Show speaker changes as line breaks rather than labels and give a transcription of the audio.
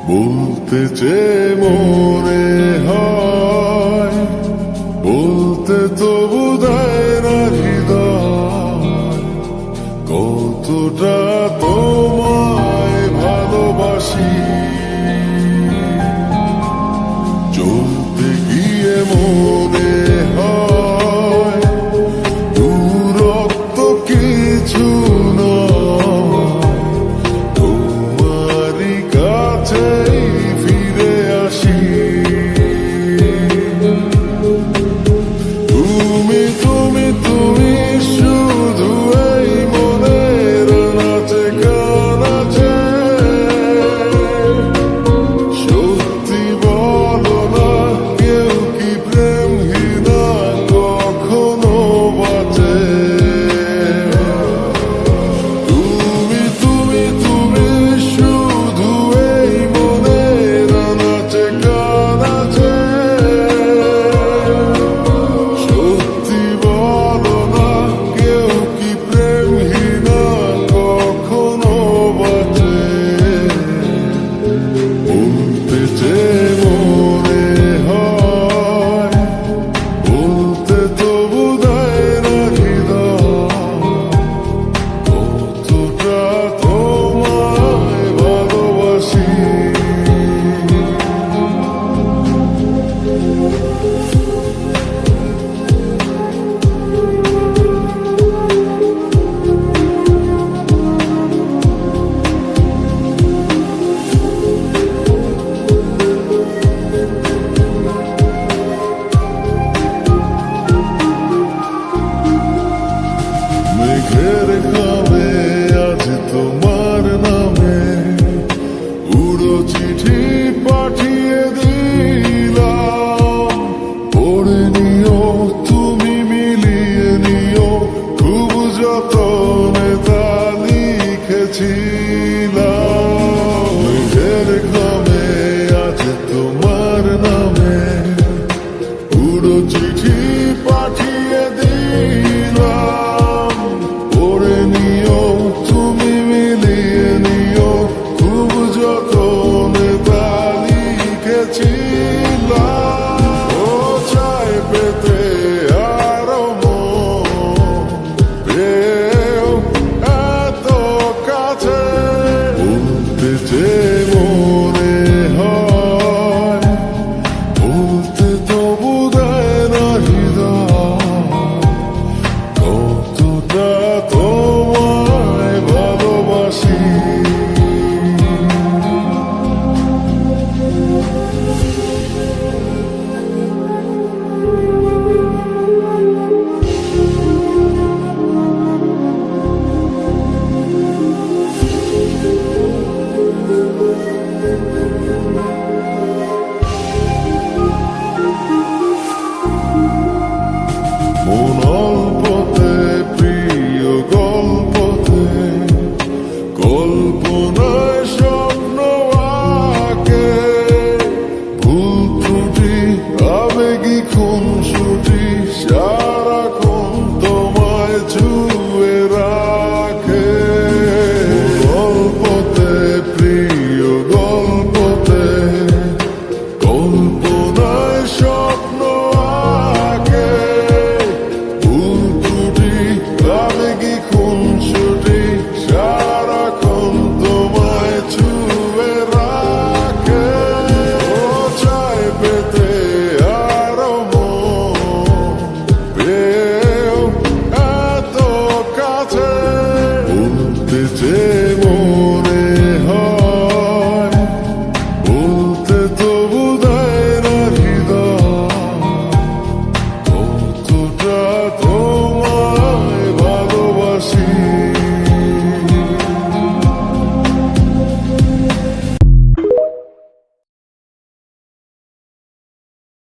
বলতে যে মনে হয়, বলতে তো বোধহয় না হৃদয়, কতটা তোমায় ভালোবাসি। চলতে গিয়ে মনে হয় দূরত্ব কিছু নয়, তোমারই কাছেই ফিরে আসি। তুমি তুমি তুমি শুধু এই মনের নাচে কানাচে, সত্যি বলো না কেউ কি প্রেমহীনা কখনো বাঁচে? তুমি তুমি তুমি শুধু এই মনের নাচে কানাচে, সত্যি বলো না কেউ কি প্রেমহীনা কখনো বাঁচে? বলতে যে মনে হয়, বলতে তো বোধহয় না হৃদয়, কতটা তোমায় ভালোবাসি। মেঘের খামে আজ তোমার নামে উড়ো চিঠি পাঠিয়ে দিলাম, পড়ে নিও তুমি মিলিয়ে নিও, খুব যতনে তা লিখেছি।